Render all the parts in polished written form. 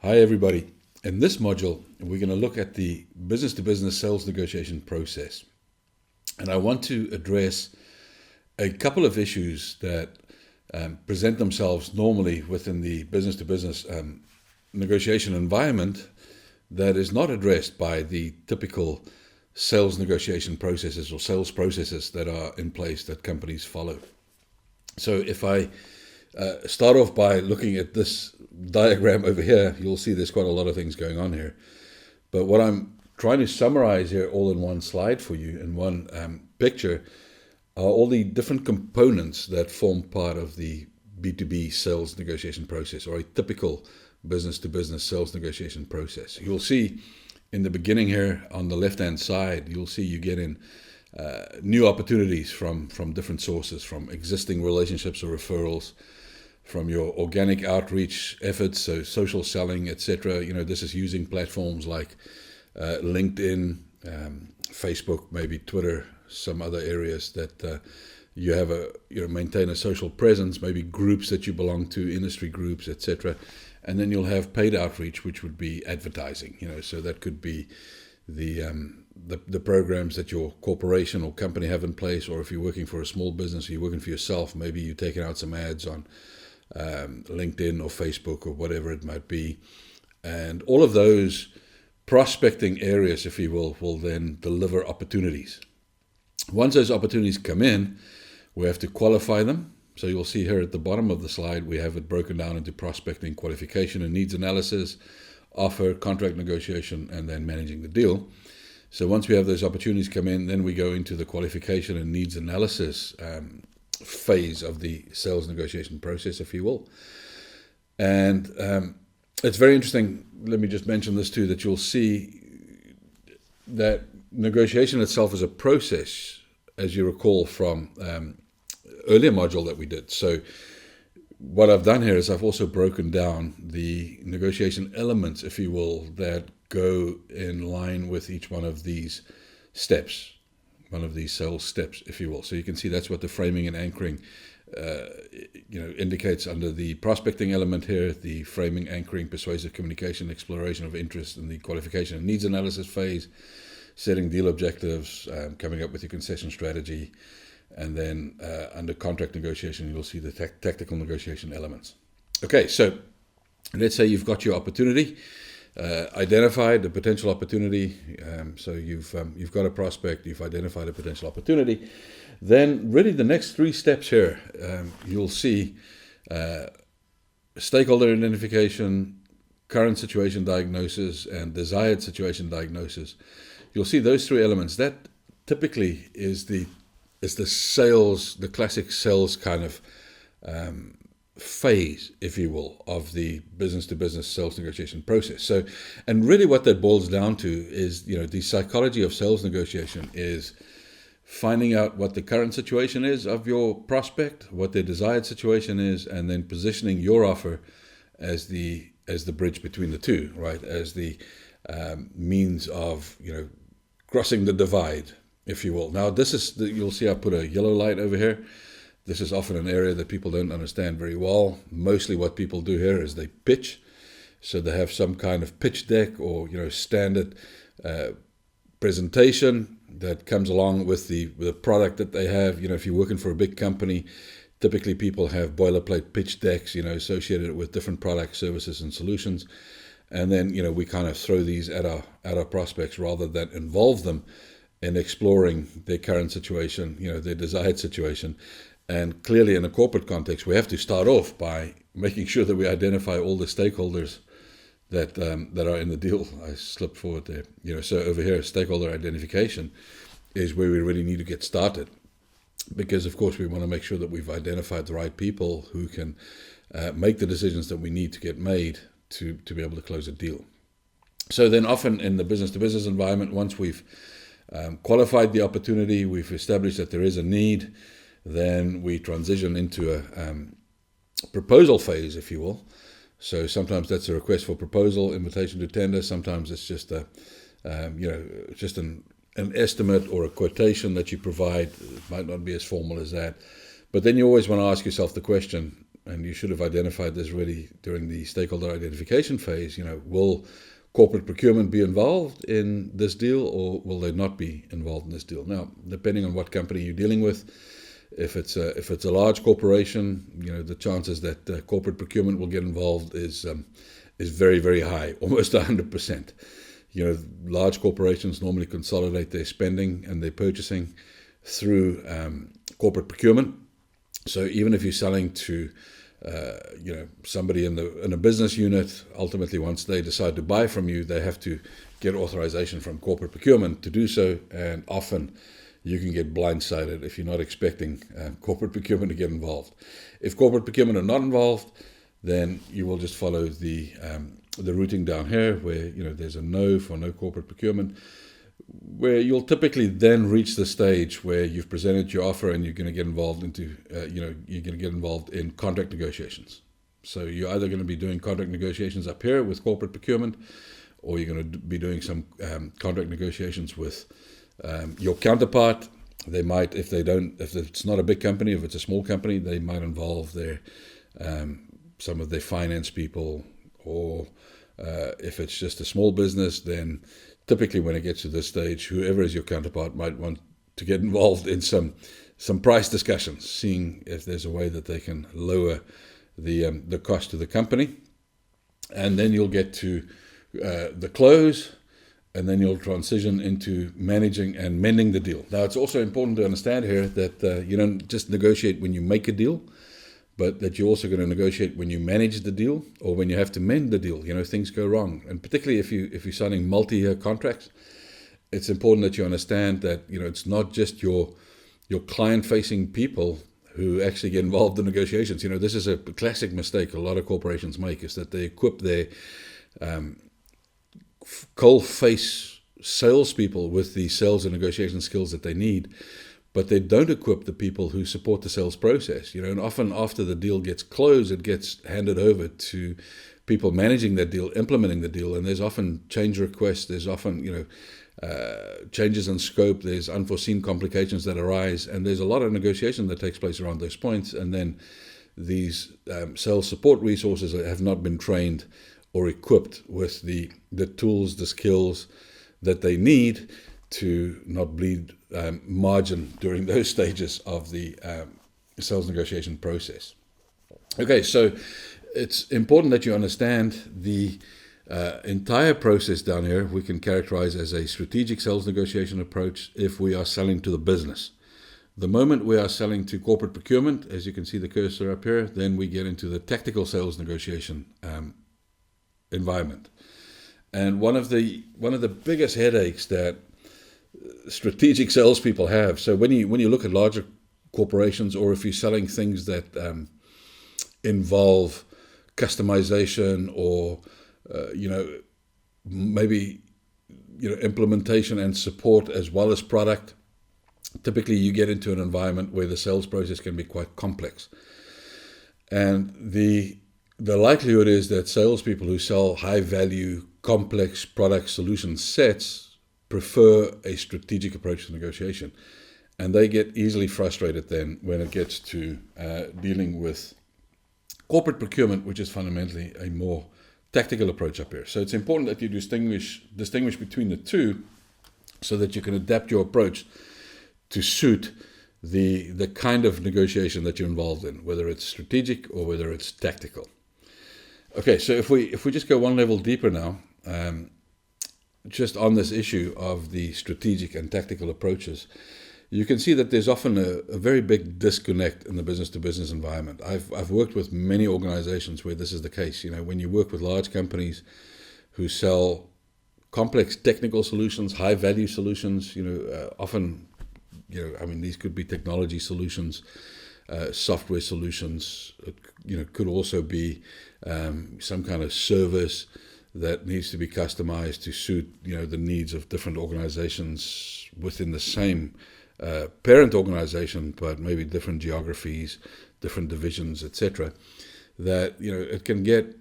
Hi everybody. In this module, we're going to look at the business-to-business sales negotiation process. And I want to address a couple of issues that present themselves normally within the business-to-business negotiation environment that is not addressed by the typical sales negotiation processes or sales processes that are in place that companies follow. So if I start off by looking at this diagram over here, you'll see there's quite a lot of things going on here. But what I'm trying to summarize here all in one slide for you, in one picture, are all the different components that form part of the B2B sales negotiation process, or a typical business-to-business sales negotiation process. You'll see in the beginning here on the left-hand side, you'll see you get in new opportunities from different sources, from existing relationships or referrals, from your organic outreach efforts, so social selling, etc. This is using platforms like LinkedIn, Facebook, maybe Twitter, some other areas that you maintain a social presence, maybe groups that you belong to, industry groups, etc. And then you'll have paid outreach, which would be advertising. So that could be the programs that your corporation or company have in place, or if you're working for a small business, or you're working for yourself, maybe you're taking out some ads on LinkedIn or Facebook or whatever it might be. And all of those prospecting areas, if you will then deliver opportunities. Once those opportunities come in, we have to qualify them. So you'll see here at the bottom of the slide, we have it broken down into prospecting, qualification, and needs analysis, offer, contract negotiation, and then managing the deal. So once we have those opportunities come in, then we go into the qualification and needs analysis phase of the sales negotiation process, if you will. And it's very interesting, let me just mention this too, that you'll see that negotiation itself is a process, as you recall from earlier module that we did. So what I've done here is I've also broken down the negotiation elements, if you will, that go in line with each one of these steps, one of these sales steps, if you will. So you can see that's what the framing and anchoring indicates under the prospecting element here, the framing, anchoring, persuasive communication, exploration of interest, and the qualification and needs analysis phase, setting deal objectives, coming up with your concession strategy, and then under contract negotiation, you'll see the tactical negotiation elements. Okay, so let's say you've got your opportunity, identified the potential opportunity. So you've got a prospect, you've identified a potential opportunity. Then really the next three steps here, you'll see stakeholder identification, current situation diagnosis, and desired situation diagnosis. You'll see those three elements. That typically is the sales, the classic sales kind of phase, if you will, of the business-to-business sales negotiation process. So, and really what that boils down to is, the psychology of sales negotiation is finding out what the current situation is of your prospect, what their desired situation is, and then positioning your offer as the bridge between the two, right? As the means of, crossing the divide, if you will. Now, this is, you'll see I put a yellow light over here. This is often an area that people don't understand very well. Mostly what people do here is they pitch. So they have some kind of pitch deck or, standard presentation that comes along with the product that they have. If you're working for a big company, typically people have boilerplate pitch decks, associated with different products, services, and solutions. And then, we kind of throw these at our prospects rather than involve them in exploring their current situation, their desired situation. And clearly in a corporate context, we have to start off by making sure that we identify all the stakeholders that are in the deal. I slipped forward there. So over here, stakeholder identification is where we really need to get started. Because, of course, we want to make sure that we've identified the right people who can make the decisions that we need to get made to be able to close a deal. So then often in the business-to-business environment, once we've qualified the opportunity, we've established that there is a need, then we transition into a proposal phase, if you will. So sometimes that's a request for proposal, invitation to tender. Sometimes it's just just an estimate or a quotation that you provide. It might not be as formal as that. But then you always want to ask yourself the question, and you should have identified this really during the stakeholder identification phase, will corporate procurement be involved in this deal, or will they not be involved in this deal? Now, depending on what company you're dealing with, if it's a large corporation, the chances that corporate procurement will get involved is very, very high, almost 100%. Large corporations normally consolidate their spending and their purchasing through corporate procurement. So even if you're selling to somebody in a business unit, ultimately once they decide to buy from you, they have to get authorization from corporate procurement to do so, and often you can get blindsided if you're not expecting corporate procurement to get involved. If corporate procurement are not involved, then you will just follow the routing down here, where there's a no for no corporate procurement, where you'll typically then reach the stage where you've presented your offer and you're going to get involved in contract negotiations. So you're either going to be doing contract negotiations up here with corporate procurement, or you're going to be doing some contract negotiations with your counterpart. They might, if it's not a big company, if it's a small company, they might involve some of their finance people, or if it's just a small business, then typically when it gets to this stage, whoever is your counterpart might want to get involved in some price discussions, seeing if there's a way that they can lower the cost to the company. And then you'll get to the close, and then you'll transition into managing and mending the deal. Now, it's also important to understand here that you don't just negotiate when you make a deal, but that you're also going to negotiate when you manage the deal, or when you have to mend the deal. Things go wrong. And particularly if you're signing multi-year contracts, it's important that you understand that, it's not just your client-facing people who actually get involved in negotiations. This is a classic mistake a lot of corporations make, is that they equip their coal-face salespeople with the sales and negotiation skills that they need, but they don't equip the people who support the sales process. And often after the deal gets closed, it gets handed over to people managing that deal, implementing the deal, and there's often change requests, there's often changes in scope, there's unforeseen complications that arise, and there's a lot of negotiation that takes place around those points, and then these sales support resources have not been trained or equipped with the tools, the skills that they need to not bleed margin during those stages of the sales negotiation process. Okay, so it's important that you understand the entire process down here. We can characterize as a strategic sales negotiation approach if we are selling to the business. The moment we are selling to corporate procurement, as you can see the cursor up here, then we get into the tactical sales negotiation environment. And one of the biggest headaches that strategic salespeople have. So when you look at larger corporations, or if you're selling things that involve customization, or maybe implementation and support as well as product, typically you get into an environment where the sales process can be quite complex. And the likelihood is that salespeople who sell high value, complex product solution sets prefer a strategic approach to negotiation, and they get easily frustrated then when it gets to dealing with corporate procurement, which is fundamentally a more tactical approach up here. So it's important that you distinguish between the two, so that you can adapt your approach to suit the kind of negotiation that you're involved in, whether it's strategic or whether it's tactical. Okay, so if we just go one level deeper now, just on this issue of the strategic and tactical approaches, you can see that there's often a very big disconnect in the business-to-business environment. I've worked with many organizations where this is the case. When you work with large companies who sell complex technical solutions, high-value solutions, often, these could be technology solutions, software solutions. It could also be some kind of service that needs to be customized to suit the needs of different organizations within the same parent organization, but maybe different geographies, different divisions, etc. That it can get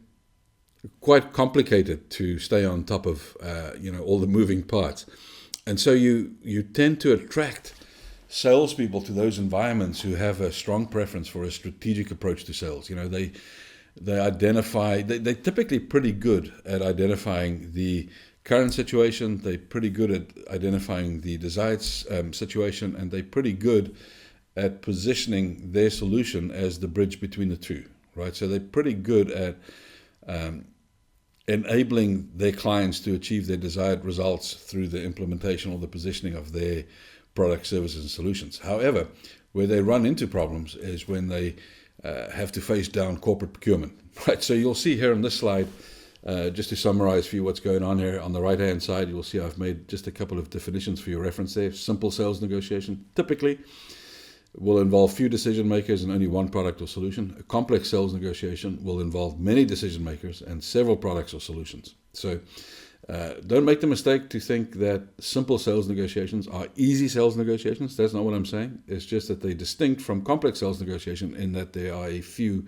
quite complicated to stay on top of all the moving parts, and so you tend to attract salespeople to those environments who have a strong preference for a strategic approach to sales. They're typically pretty good at identifying the current situation. They're pretty good at identifying the desired situation, and they're pretty good at positioning their solution as the bridge between the two, right? So they're pretty good at enabling their clients to achieve their desired results through the implementation or the positioning of their products, services, and solutions. However, where they run into problems is when they have to face down corporate procurement, right? So you'll see here on this slide, just to summarize for you what's going on here, on the right-hand side, you'll see I've made just a couple of definitions for your reference there. Simple sales negotiation typically will involve few decision makers and only one product or solution. A complex sales negotiation will involve many decision makers and several products or solutions. So don't make the mistake to think that simple sales negotiations are easy sales negotiations. That's not what I'm saying. It's just that they're distinct from complex sales negotiation in that there are a few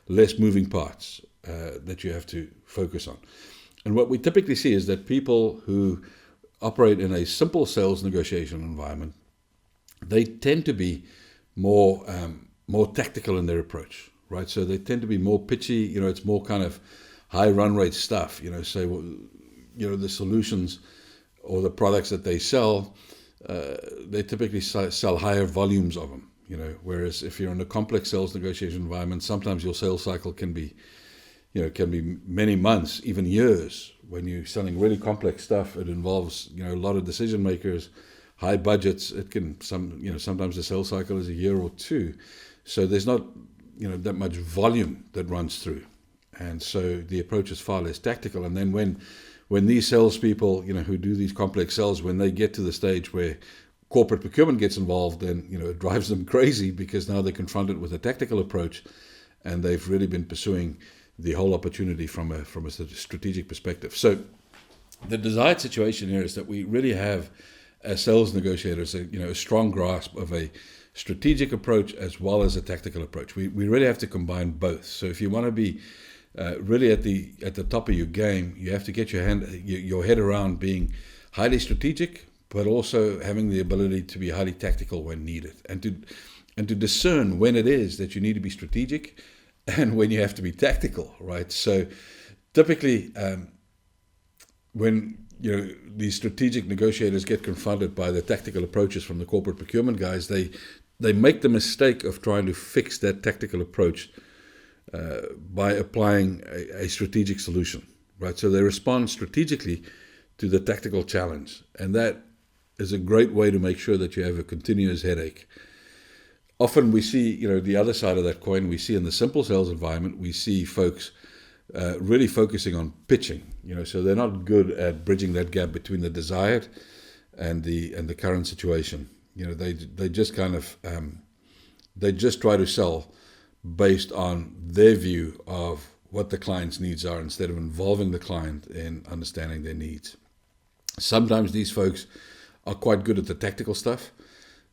less moving parts that you have to focus on. And what we typically see is that people who operate in a simple sales negotiation environment, they tend to be more tactical in their approach, right? So they tend to be more pitchy. It's more kind of high run rate stuff. Say, the solutions or the products that they sell, they typically sell higher volumes of them. Whereas if you're in a complex sales negotiation environment, sometimes your sales cycle can be many months, even years. When you're selling really complex stuff, it involves a lot of decision makers, high budgets. It can sometimes the sales cycle is a year or two, so there's not that much volume that runs through, and so the approach is far less tactical. And then when these salespeople who do these complex sales, when they get to the stage where corporate procurement gets involved, then it drives them crazy, because now they're confronted with a tactical approach, and they've really been pursuing the whole opportunity from a strategic perspective. So the desired situation here is that we really have, as sales negotiators, a strong grasp of a strategic approach as well as a tactical approach. We really have to combine both. So if you want to be really at the top of your game, you have to get your head around being highly strategic, but also having the ability to be highly tactical when needed, and to discern when it is that you need to be strategic and when you have to be tactical, right? So typically, when these strategic negotiators get confronted by the tactical approaches from the corporate procurement guys, they make the mistake of trying to fix that tactical approach by applying a strategic solution, right? So they respond strategically to the tactical challenge, and that is a great way to make sure that you have a continuous headache. Often we see, the other side of that coin. We see in the simple sales environment, we see folks really focusing on pitching, so they're not good at bridging that gap between the desired and the current situation. They just kind of they just try to sell based on their view of what the client's needs are, instead of involving the client in understanding their needs. Sometimes these folks are quite good at the tactical stuff,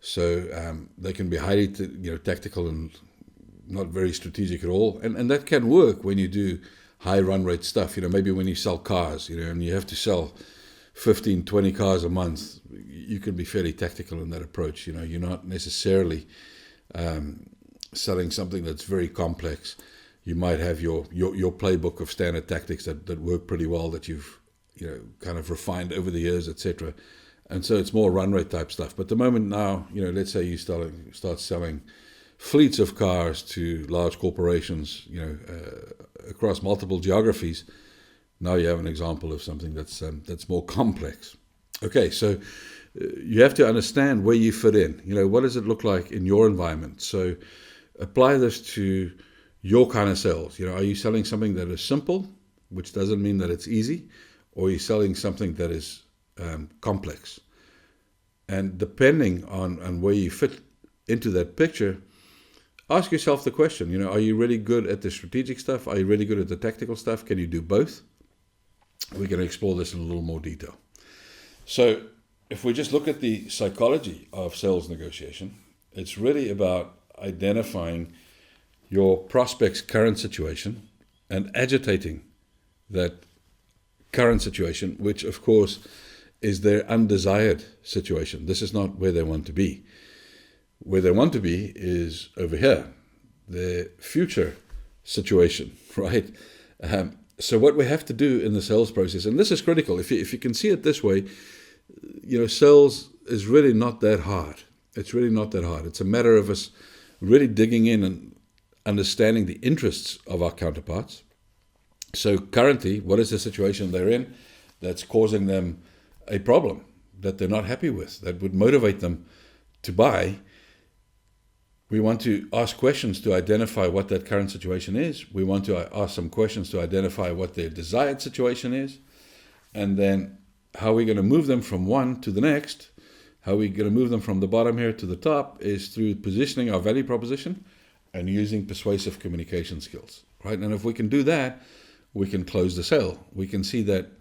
so they can be highly tactical and not very strategic at all, and that can work when you do high run rate stuff. Maybe when you sell cars, and you have to sell 15, 20 cars a month, you can be fairly tactical in that approach. You're not necessarily selling something that's very complex. You might have your playbook of standard tactics that work pretty well, that you've kind of refined over the years, etc. And so it's more run rate type stuff. But the moment now, let's say you start selling fleets of cars to large corporations, across multiple geographies, now you have an example of something that's more complex. Okay, so you have to understand where you fit in. What does it look like in your environment? So apply this to your kind of sales. Are you selling something that is simple, which doesn't mean that it's easy, or are you selling something that is complex? And depending on where you fit into that picture, ask yourself the question, are you really good at the strategic stuff? Are you really good at the tactical stuff? Can you do both? We're going to explore this in a little more detail. So if we just look at the psychology of sales negotiation, it's really about identifying your prospect's current situation and agitating that current situation, which of course is their undesired situation. This is not where they want to be. where they want to be is over here, their future situation, right? So what we have to do in the sales process, and this is critical, if you can see it this way, sales is really not that hard. It's really not that hard. It's a matter of us really digging in and understanding the interests of our counterparts. So currently, what is the situation they're in that's causing them a problem that they're not happy with, that would motivate them to buy? We want to ask questions to identify what that current situation is. We want to ask some questions to identify what their desired situation is. And then how we're going to move them from one to the next, how we're going to move them from the bottom here to the top, is through positioning our value proposition and using persuasive communication skills, right? And if we can do that, we can close the sale. We can see that,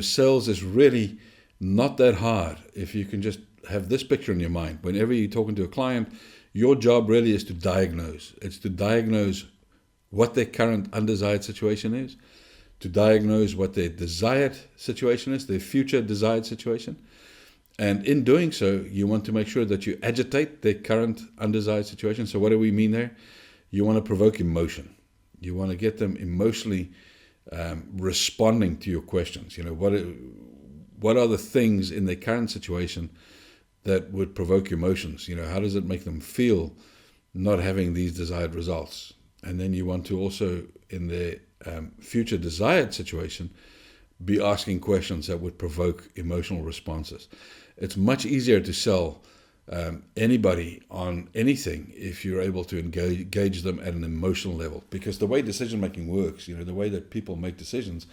sales is really not that hard if you can just have this picture in your mind. Whenever you're talking to a client, your job really is to diagnose. It's to diagnose what their current undesired situation is, to diagnose what their desired situation is, their future desired situation. And in doing so, you want to make sure that you agitate their current undesired situation. So what do we mean there? You want to provoke emotion. You want to get them emotionally responding to your questions. What are the things in their current situation that would provoke emotions? How does it make them feel not having these desired results? And then you want to also, in their future desired situation, be asking questions that would provoke emotional responses. It's much easier to sell anybody on anything if you're able to engage them at an emotional level, because the way decision making works, the way that people make decisions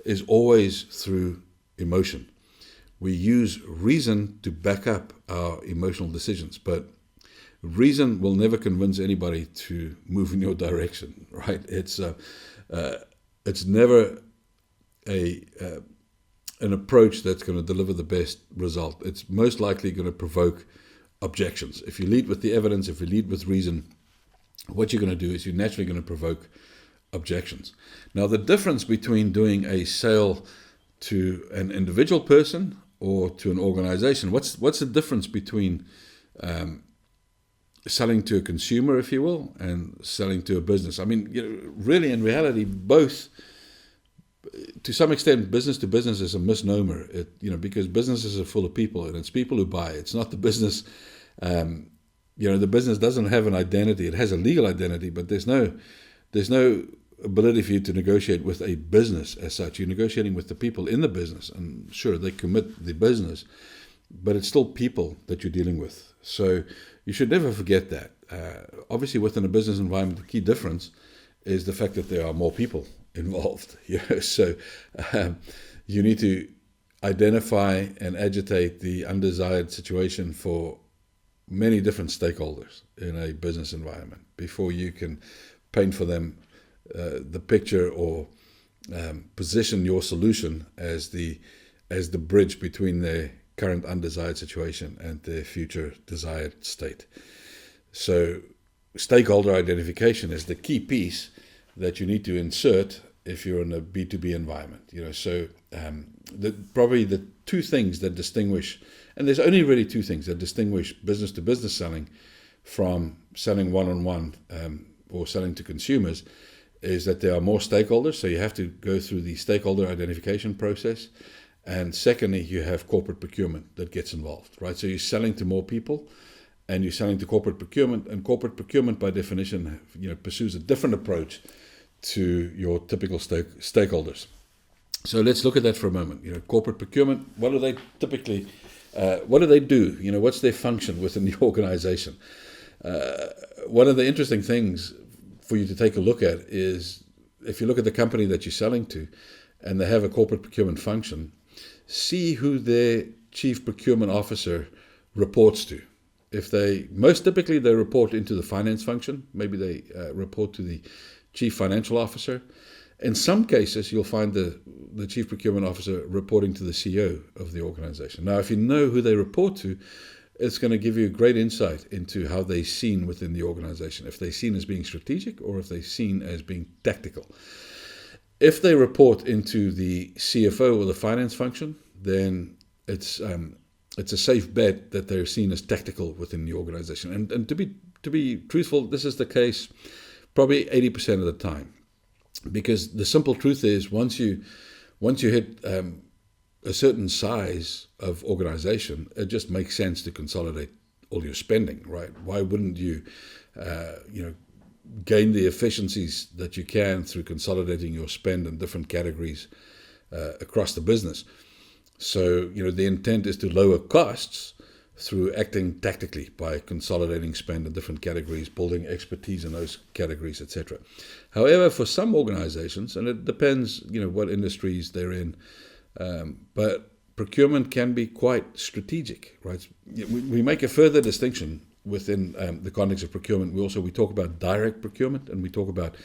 is always through emotion. We use reason to back up our emotional decisions, but reason will never convince anybody to move in your direction, right? It's never an approach that's going to deliver the best result. It's most likely going to provoke objections. If you lead with the evidence, if you lead with reason, what you're going to do is you're naturally going to provoke objections. Now, the difference between doing a sale to an individual person or to an organization, what's the difference between selling to a consumer, if you will, and selling to a business? I mean, really, in reality, both, to some extent, business to business is a misnomer. Because businesses are full of people, and it's people who buy. It's not the business. The business doesn't have an identity. It has a legal identity, but there's no ability for you to negotiate with a business as such. You're negotiating with the people in the business, and sure, they commit the business, but it's still people that you're dealing with. So you should never forget that. Obviously, within a business environment, the key difference is the fact that there are more people involved. So you need to identify and agitate the undesired situation for many different stakeholders in a business environment before you can paint for them the picture or position your solution as the bridge between their current undesired situation and their future desired state. So stakeholder identification is the key piece that you need to insert if you're in a B2B environment. So probably the two things that distinguish, and there's only really two things that distinguish business to business selling from selling one-on-one or selling to consumers, is that there are more stakeholders, so you have to go through the stakeholder identification process. And secondly, you have corporate procurement that gets involved, right? So you're selling to more people, and you're selling to corporate procurement, and corporate procurement, by definition, pursues a different approach to your typical stakeholders. So let's look at that for a moment. Corporate procurement, what do they typically, what do they do? What's their function within the organization? One of the interesting things for you to take a look at is, if you look at the company that you're selling to and they have a corporate procurement function, see who their chief procurement officer reports to. Most typically they report into the finance function. Maybe they report to the chief financial officer. In some cases, you'll find the chief procurement officer reporting to the CEO of the organization. Now, if you know who they report to, it's going to give you great insight into how they're seen within the organization, if they're seen as being strategic or if they're seen as being tactical. If they report into the CFO or the finance function, then it's it's a safe bet that they're seen as tactical within the organization. And to be truthful, this is the case probably 80% of the time, because the simple truth is once you hit a certain size of organization, it just makes sense to consolidate all your spending, right? Why wouldn't you, gain the efficiencies that you can through consolidating your spend in different categories across the business? So, the intent is to lower costs through acting tactically by consolidating spend in different categories, building expertise in those categories, etc. However, for some organizations, and it depends, what industries they're in, but procurement can be quite strategic, right? We make a further distinction within the context of procurement. We talk about direct procurement and we talk about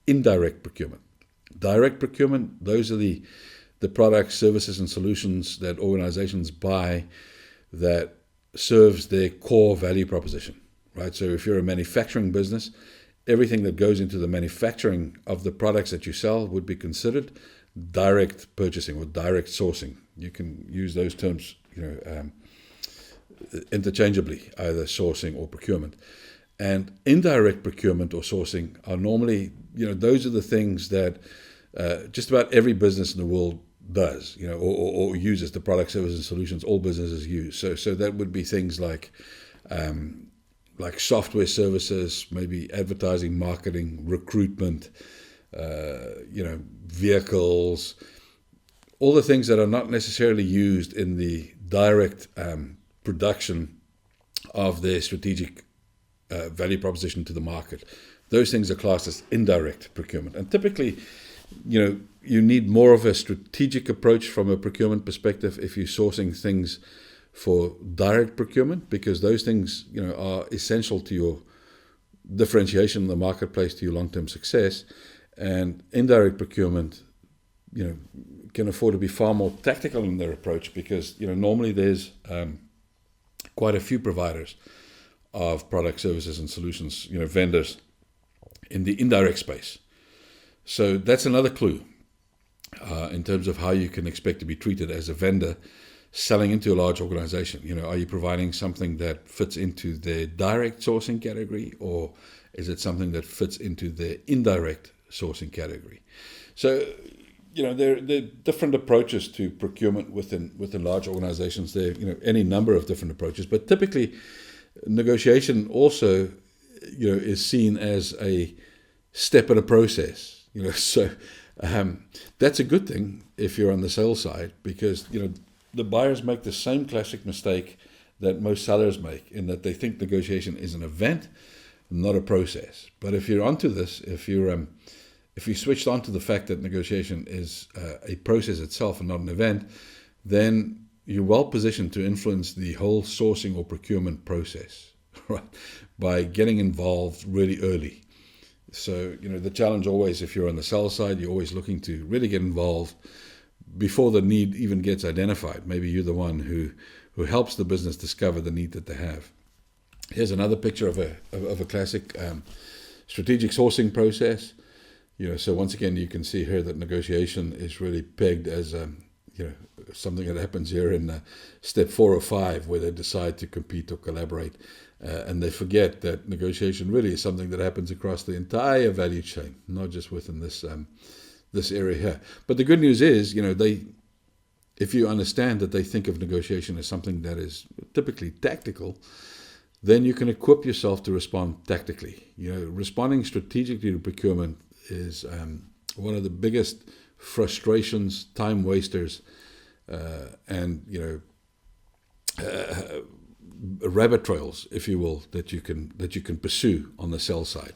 indirect procurement. Direct procurement, those are the products, services, and solutions that organizations buy that serves their core value proposition, right? So if you're a manufacturing business, everything that goes into the manufacturing of the products that you sell would be considered direct purchasing or direct sourcing. You can use those terms, interchangeably, either sourcing or procurement. And indirect procurement or sourcing are normally, those are the things that just about every business in the world does, or uses. The product, services, and solutions all businesses use. So that would be things like software services, maybe advertising, marketing, recruitment, vehicles, all the things that are not necessarily used in the direct production of their strategic value proposition to the market. Those things are classed as indirect procurement. And typically, you need more of a strategic approach from a procurement perspective if you're sourcing things for direct procurement, because those things, are essential to your differentiation in the marketplace, to your long-term success. And indirect procurement, can afford to be far more tactical in their approach, because, normally there's quite a few providers of product, services, and solutions, vendors in the indirect space. So that's another clue in terms of how you can expect to be treated as a vendor selling into a large organization. Are you providing something that fits into their direct sourcing category, or is it something that fits into their indirect sourcing category? So, there are different approaches to procurement within large organizations. There are, any number of different approaches, but typically negotiation also, is seen as a step in a process. So that's a good thing if you're on the sales side, because the buyers make the same classic mistake that most sellers make, in that they think negotiation is an event, not a process. But if you're onto this, if you switched on to the fact that negotiation is a process itself and not an event, then you're well positioned to influence the whole sourcing or procurement process, right? By getting involved really early. So, the challenge always, if you're on the sales side, you're always looking to really get involved before the need even gets identified. Maybe you're the one who helps the business discover the need that they have. Here's another picture of a classic strategic sourcing process. So once again, you can see here that negotiation is really pegged as something that happens here in step 4 or 5, where they decide to compete or collaborate. And they forget that negotiation really is something that happens across the entire value chain, not just within this area here. But the good news is, if you understand that they think of negotiation as something that is typically tactical, then you can equip yourself to respond tactically. Responding strategically to procurement is one of the biggest frustrations, time wasters, and rabbit trails, if you will, that you can pursue on the sell side.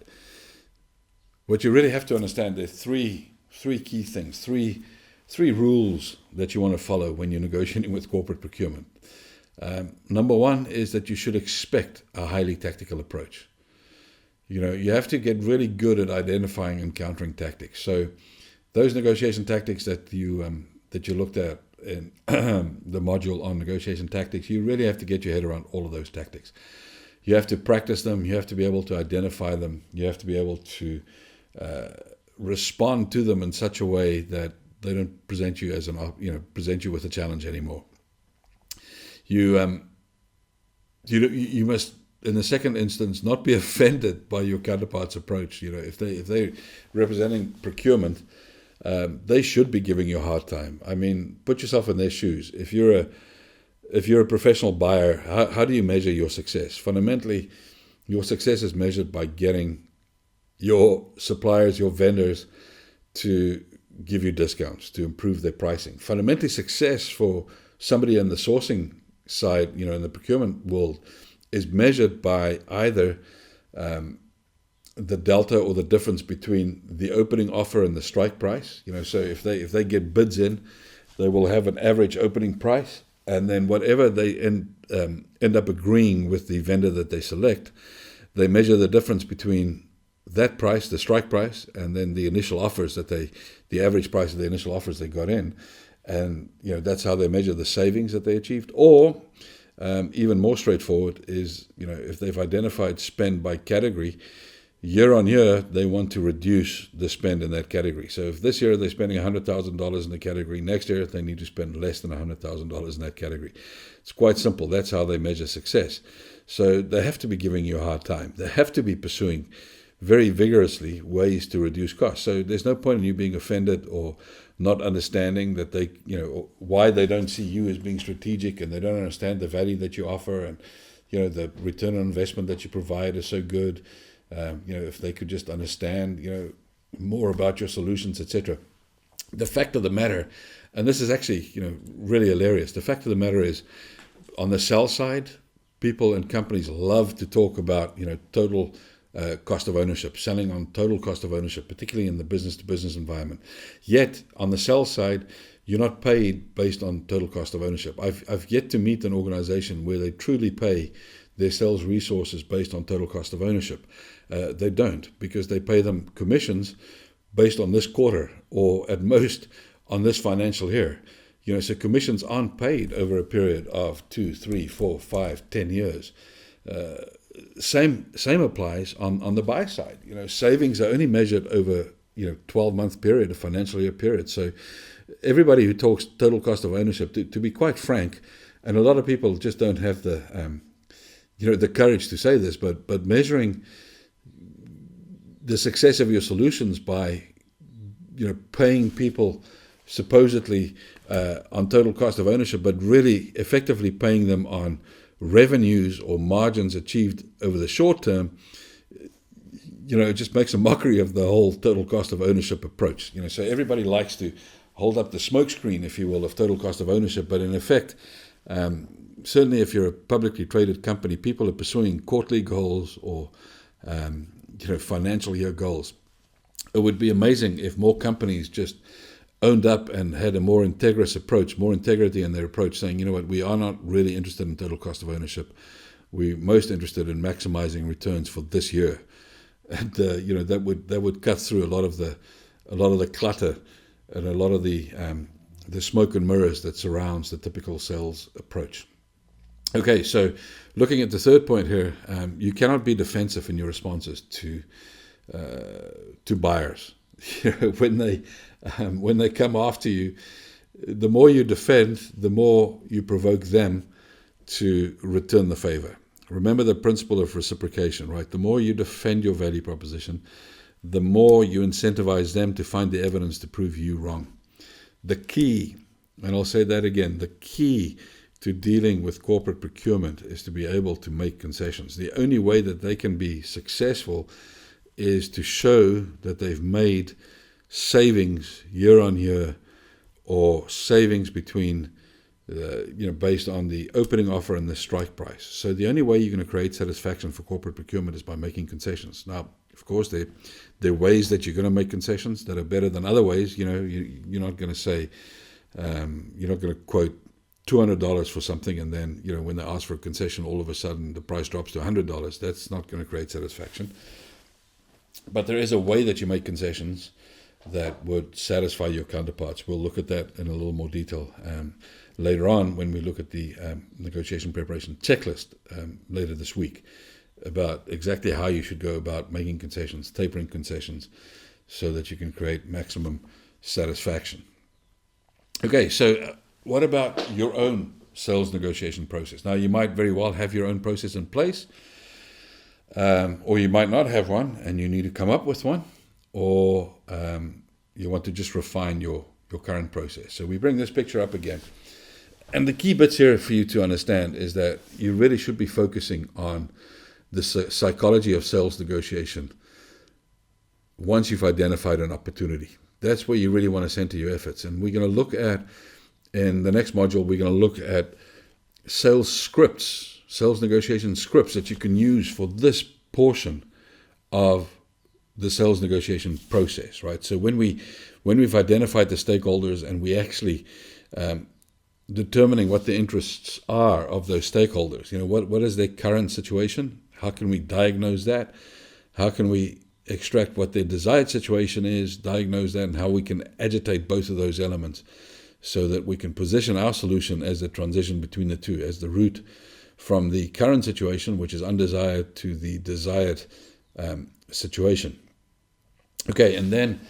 What you really have to understand, there are three key things, three rules that you want to follow when you're negotiating with corporate procurement. Number one is that you should expect a highly tactical approach. You have to get really good at identifying and countering tactics. So those negotiation tactics that you looked at in the module on negotiation tactics, you really have to get your head around all of those tactics. You have to practice them. You have to be able to identify them. You have to be able to respond to them in such a way that they don't present you with a challenge anymore. you must, in the second instance, not be offended by your counterpart's approach. If they're representing procurement, they should be giving you a hard time. I mean, put yourself in their shoes. If you're a professional buyer, how do you measure your success? Fundamentally, your success is measured by getting your suppliers, your vendors, to give you discounts, to improve their pricing. Fundamentally, success for somebody in the sourcing side, in the procurement world, is measured by either the delta or the difference between the opening offer and the strike price. So if they get bids in, they will have an average opening price, and then whatever they end up agreeing with the vendor that they select, they measure the difference between that price, the strike price, and then the initial offers the average price of the initial offers they got in, and that's how they measure the savings that they achieved. Or even more straightforward is, if they've identified spend by category, year on year they want to reduce the spend in that category. So if this year they're spending $100,000 in the category, next year they need to spend less than $100,000 in that category. It's quite simple. That's how they measure success. So they have to be giving you a hard time. They have to be pursuing very vigorously ways to reduce costs. So there's no point in you being offended or not understanding that they, why they don't see you as being strategic, and they don't understand the value that you offer, and the return on investment that you provide is so good. If they could just understand, more about your solutions, etc. The fact of the matter, and this is actually, really hilarious. The fact of the matter is, on the sell side, people and companies love to talk about, total cost of ownership, selling on total cost of ownership, particularly in the business-to-business environment. Yet, on the sell side, you're not paid based on total cost of ownership. I've yet to meet an organization where they truly pay their sales resources based on total cost of ownership. They don't, because they pay them commissions based on this quarter, or at most on this financial year. So commissions aren't paid over a period of 2, 3, 4, 5, 10 years. Same applies on the buy side. Savings are only measured over 12-month period, a financial year period. So everybody who talks total cost of ownership, to be quite frank, and a lot of people just don't have the the courage to say this, but measuring the success of your solutions by paying people supposedly on total cost of ownership, but really effectively paying them on revenues or margins achieved over the short term, it just makes a mockery of the whole total cost of ownership approach. So everybody likes to hold up the smokescreen, if you will, of total cost of ownership, but in effect, certainly if you're a publicly traded company, people are pursuing quarterly goals or financial year goals. It would be amazing if more companies just owned up and had a more integrous approach, more integrity in their approach, saying, we are not really interested in total cost of ownership. We're most interested in maximizing returns for this year. And that would cut through a lot of the clutter and a lot of the smoke and mirrors that surrounds the typical sales approach. Okay, so looking at the third point here, you cannot be defensive in your responses to buyers. When they come after you, the more you defend, the more you provoke them to return the favor. Remember the principle of reciprocation, right? The more you defend your value proposition, the more you incentivize them to find the evidence to prove you wrong. The key, and I'll say that again, the key to dealing with corporate procurement is to be able to make concessions. The only way that they can be successful is to show that they've made savings year on year, or savings between based on the opening offer and the strike price. So the only way you're going to create satisfaction for corporate procurement is by making concessions. Now, of course, there are ways that you're going to make concessions that are better than other ways. You're not going to say, you're not going to quote $200 for something, and then when they ask for a concession, all of a sudden the price drops to $100. That's not going to create satisfaction. But there is a way that you make concessions that would satisfy your counterparts. We'll look at that in a little more detail later on when we look at the negotiation preparation checklist later this week, about exactly how you should go about making concessions, tapering concessions, so that you can create maximum satisfaction. Okay, so what about your own sales negotiation process. Now, you might very well have your own process in place, or you might not have one and you need to come up with one, or you want to just refine your current process. So we bring this picture up again. And the key bits here for you to understand is that you really should be focusing on the psychology of sales negotiation once you've identified an opportunity. That's where you really want to center your efforts. And we're going to look at, in the next module, we're going to look at sales scripts, sales negotiation scripts that you can use for this portion of the sales negotiation process, right? So when we've identified the stakeholders and we actually determining what the interests are of those stakeholders, what is their current situation? How can we diagnose that? How can we extract what their desired situation is, diagnose that, and how we can agitate both of those elements so that we can position our solution as the transition between the two, as the route from the current situation, which is undesired, to the desired situation. Okay, and then,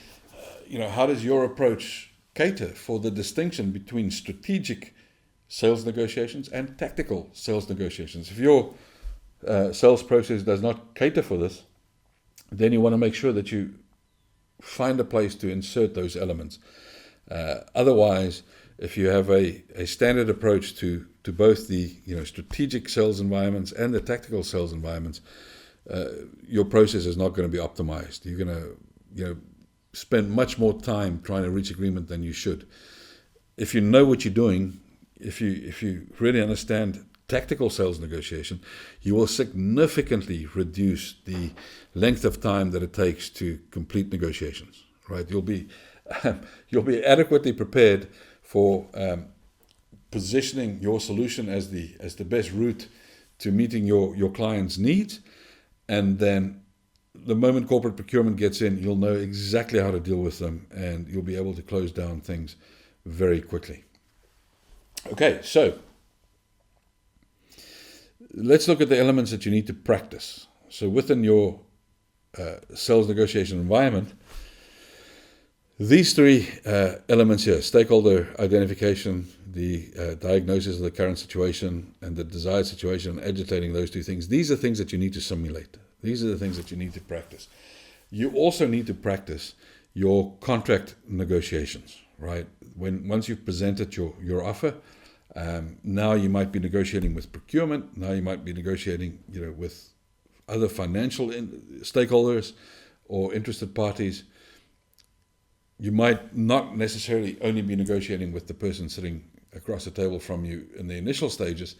how does your approach cater for the distinction between strategic sales negotiations and tactical sales negotiations? If your sales process does not cater for this, then you want to make sure that you find a place to insert those elements. Otherwise, if you have a standard approach to both the strategic sales environments and the tactical sales environments, your process is not going to be optimized. You're going to spend much more time trying to reach agreement than you should. If you know what you're doing, if you really understand tactical sales negotiation, you will significantly reduce the length of time that it takes to complete negotiations. Right? You'll be adequately prepared for positioning your solution as the best route to meeting your client's needs, and then the moment corporate procurement gets in, you'll know exactly how to deal with them, and you'll be able to close down things very quickly. Okay, so let's look at the elements that you need to practice. So within your sales negotiation environment, these three elements here: stakeholder identification, the diagnosis of the current situation, and the desired situation, and agitating those two things. These are things that you need to simulate. These are the things that you need to practice. You also need to practice your contract negotiations, right? Once you've presented your offer, now you might be negotiating with procurement. Now you might be negotiating, with other financial stakeholders or interested parties. You might not necessarily only be negotiating with the person sitting across the table from you in the initial stages.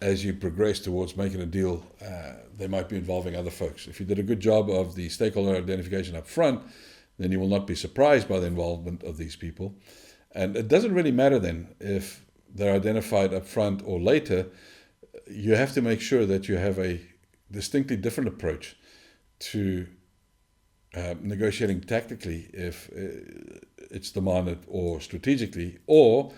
As you progress towards making a deal, they might be involving other folks. If you did a good job of the stakeholder identification up front, then you will not be surprised by the involvement of these people. And it doesn't really matter then if they're identified up front or later. You have to make sure that you have a distinctly different approach to negotiating tactically if it's demanded, or strategically, or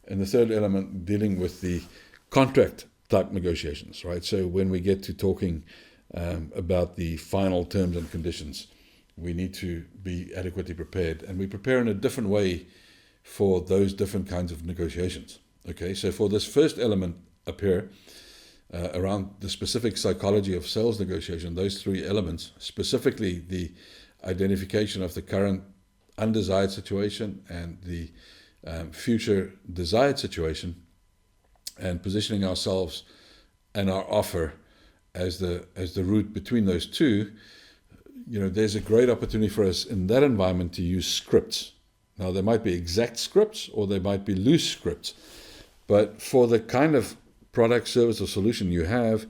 in the third element, dealing with the contract type negotiations, right? So when we get to talking about the final terms and conditions, we need to be adequately prepared, and we prepare in a different way for those different kinds of negotiations. Okay, so for this first element up here, around the specific psychology of sales negotiation, those three elements, specifically the identification of the current undesired situation and the future desired situation, and positioning ourselves and our offer as the route between those two, there's a great opportunity for us in that environment to use scripts. Now, there might be exact scripts or there might be loose scripts, but for the kind of product, service, or solution you have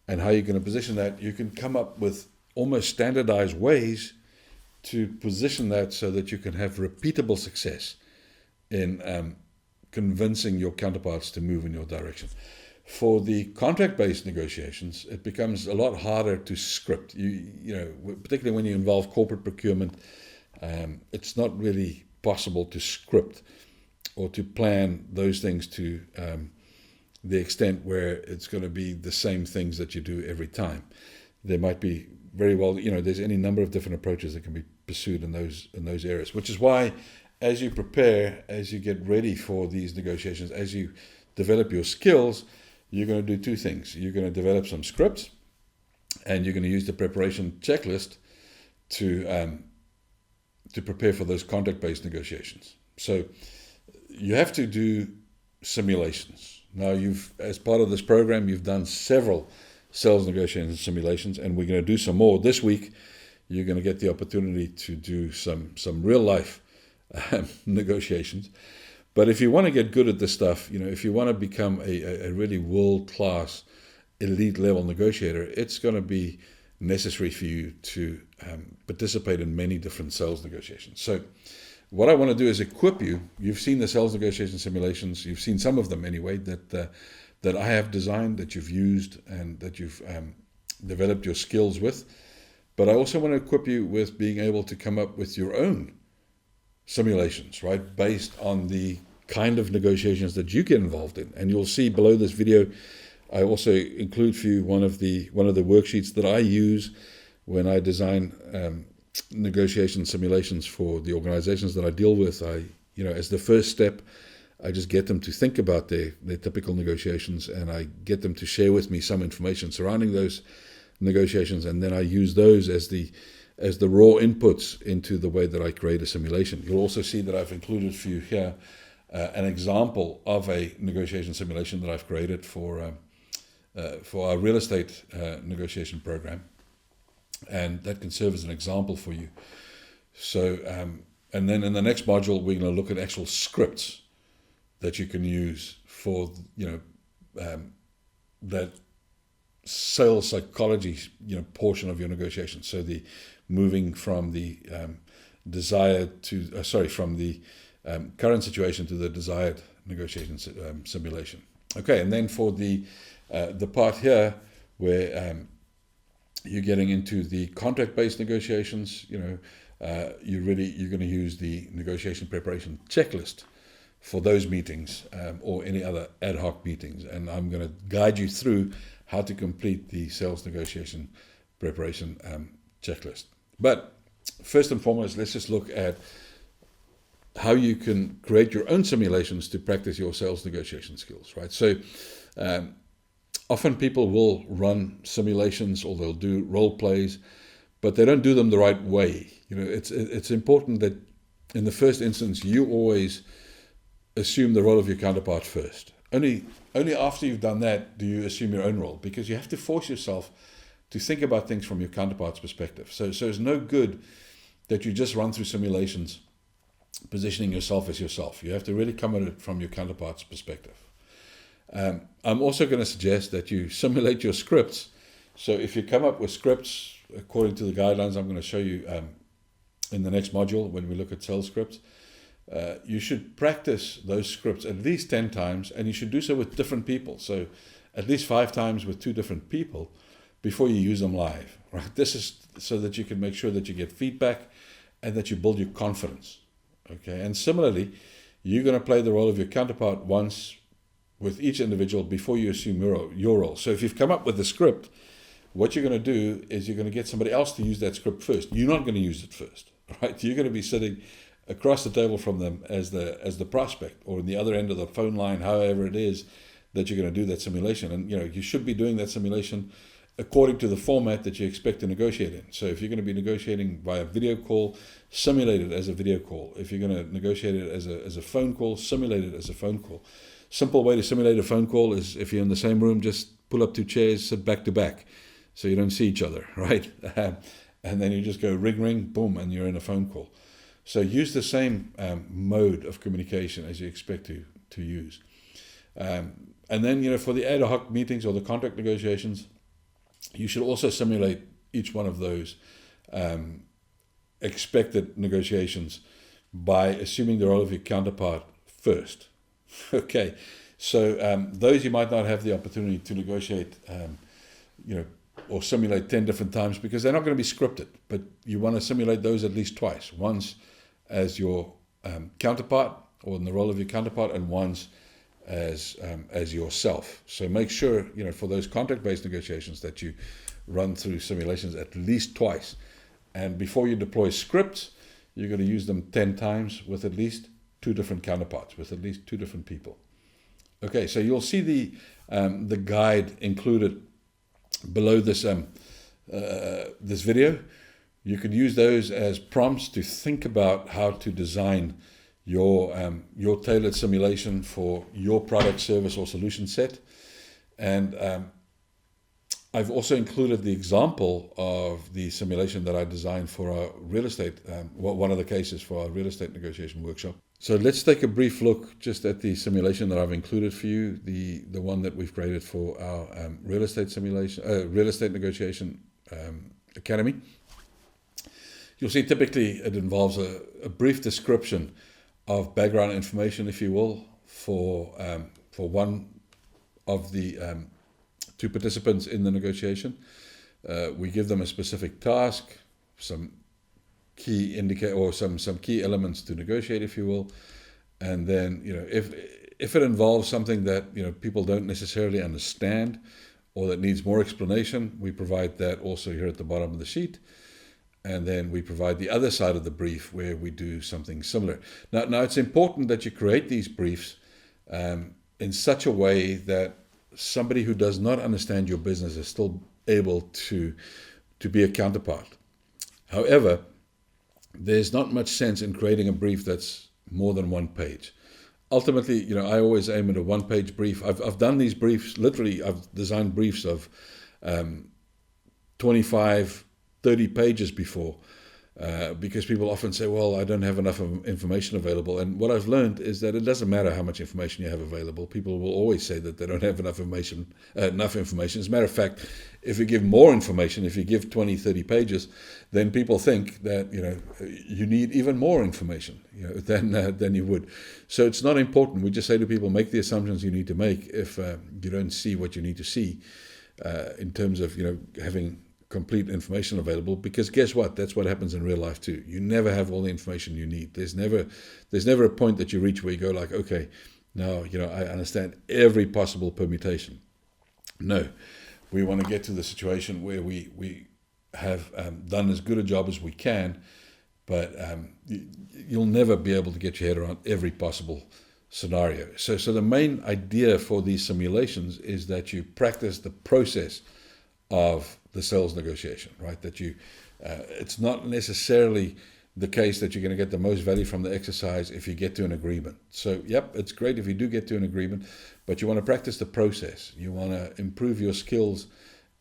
and how you're going to position that, you can come up with almost standardized ways to position that so that you can have repeatable success in convincing your counterparts to move in your direction. For the contract-based negotiations, it becomes a lot harder to script. Particularly when you involve corporate procurement, it's not really possible to script or to plan those things to the extent where it's going to be the same things that you do every time. There might be very well, there's any number of different approaches that can be pursued in those areas, which is why as you prepare, as you get ready for these negotiations, as you develop your skills, you're going to do two things. You're going to develop some scripts, and you're going to use the preparation checklist to prepare for those contract-based negotiations. So you have to do simulations. Now, as part of this program, you've done several sales negotiation simulations, and we're going to do some more this week. You're going to get the opportunity to do some real-life negotiations. But if you want to get good at this stuff, if you want to become a really world-class, elite-level negotiator, it's going to be necessary for you to participate in many different sales negotiations. So what I want to do is equip you. You've seen the sales negotiation simulations. You've seen some of them anyway that I have designed, that you've used, and that you've developed your skills with. But I also want to equip you with being able to come up with your own simulations, right, based on the kind of negotiations that you get involved in. And you'll see below this video, I also include for you one of the worksheets that I use when I design negotiation simulations for the organizations that I deal with. As the first step, I just get them to think about their typical negotiations, and I get them to share with me some information surrounding those negotiations, and then I use those as the raw inputs into the way that I create a simulation. You'll also see that I've included for you here an example of a negotiation simulation that I've created for our real estate negotiation program, and that can serve as an example for you. So, and then in the next module, we're going to look at actual scripts that you can use for that sales psychology portion of your negotiation. So the moving from the current situation to the desired negotiation simulation. Okay, and then for the part here where you're getting into the contract-based negotiations, you're going to use the negotiation preparation checklist for those meetings or any other ad hoc meetings, and I'm going to guide you through how to complete the sales negotiation preparation checklist. But first and foremost, let's just look at how you can create your own simulations to practice your sales negotiation skills, right? So often people will run simulations or they'll do role plays, but they don't do them the right way. It's important that in the first instance, you always assume the role of your counterpart first. Only after you've done that do you assume your own role, because you have to force yourself to think about things from your counterpart's perspective. So it's no good that you just run through simulations positioning yourself as yourself. You have to really come at it from your counterpart's perspective. I'm also going to suggest that you simulate your scripts. So if you come up with scripts according to the guidelines I'm going to show you in the next module when we look at sales scripts, you should practice those scripts at least 10 times, and you should do so with different people. So at least 5 times with 2 different people before you use them live, right? This is so that you can make sure that you get feedback and that you build your confidence, okay? And similarly, you're going to play the role of your counterpart once with each individual before you assume your role. So if you've come up with a script, what you're going to do is you're going to get somebody else to use that script first. You're not going to use it first, right? You're going to be sitting across the table from them as the prospect, or in the other end of the phone line, however it is that you're going to do that simulation. And you should be doing that simulation according to the format that you expect to negotiate in. So if you're going to be negotiating via video call, simulate it as a video call. If you're going to negotiate it as a phone call, simulate it as a phone call. Simple way to simulate a phone call is, if you're in the same room, just pull up 2 chairs, sit back to back, so you don't see each other, right? And then you just go ring, ring, boom, and you're in a phone call. So use the same mode of communication as you expect to use. And then, for the ad hoc meetings or the contract negotiations, you should also simulate each one of those expected negotiations by assuming the role of your counterpart first. Okay, so those you might not have the opportunity to negotiate, or simulate 10 different times, because they're not going to be scripted, but you want to simulate those at least twice. Once as your counterpart, or in the role of your counterpart, and once as yourself. So make sure, for those contract-based negotiations, that you run through simulations at least twice. And before you deploy scripts, you're going to use them 10 times with at least 2 different counterparts, with at least 2 different people. Okay, so you'll see the guide included below this this video. You could use those as prompts to think about how to design your tailored simulation for your product, service, or solution set. And I've also included the example of the simulation that I designed for our real estate, one of the cases for our real estate negotiation workshop. So let's take a brief look just at the simulation that I've included for you, the one that we've created for our real estate negotiation academy. You'll see typically it involves a brief description of background information, if you will, for one of the two participants in the negotiation. We give them a specific task, some key some key elements to negotiate, if you will, and then if it involves something that people don't necessarily understand or that needs more explanation, we provide that also here at the bottom of the sheet. And then we provide the other side of the brief where we do something similar. Now it's important that you create these briefs in such a way that somebody who does not understand your business is still able to be a counterpart. However, there's not much sense in creating a brief that's more than one page. Ultimately, I always aim at a one-page brief. I've done these briefs, literally, I've designed briefs of 25, 30 pages before, because people often say, well, I don't have enough information available. And what I've learned is that it doesn't matter how much information you have available. People will always say that they don't have enough information. As a matter of fact, if you give more information, if you give 20, 30 pages, then people think that you need even more information than you would. So it's not important. We just say to people, make the assumptions you need to make if you don't see what you need to see in terms of having complete information available, because guess what? That's what happens in real life too. You never have all the information you need. There's never a point that you reach where you go like, okay, now I understand every possible permutation. No, we want to get to the situation where we have done as good a job as we can, but you'll never be able to get your head around every possible scenario. So the main idea for these simulations is that you practice the process of the sales negotiation, right? That it's not necessarily the case that you're going to get the most value from the exercise if you get to an agreement. So, yep, it's great if you do get to an agreement, but you want to practice the process. You want to improve your skills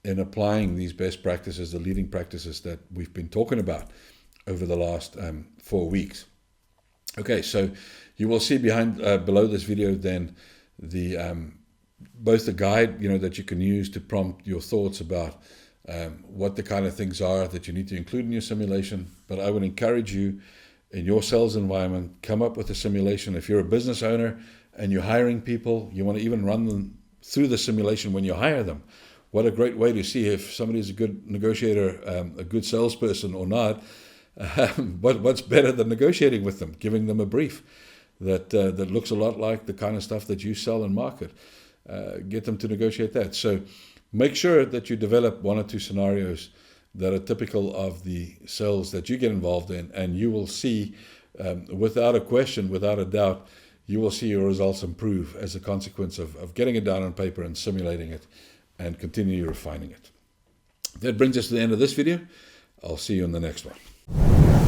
in applying these best practices, the leading practices that we've been talking about over the last 4 weeks. Okay, so you will see below this video then both the guide that you can use to prompt your thoughts about what the kind of things are that you need to include in your simulation. But I would encourage you, in your sales environment, come up with a simulation. If you're a business owner and you're hiring people, you want to even run them through the simulation when you hire them. What a great way to see if somebody's a good negotiator, a good salesperson or not. What's better than negotiating with them, giving them a brief that looks a lot like the kind of stuff that you sell and market. Get them to negotiate that. So make sure that you develop 1 or 2 scenarios that are typical of the sales that you get involved in, and you will see, without a question, without a doubt, you will see your results improve as a consequence of getting it down on paper and simulating it and continue refining it. That brings us to the end of this video. I'll see you in the next one.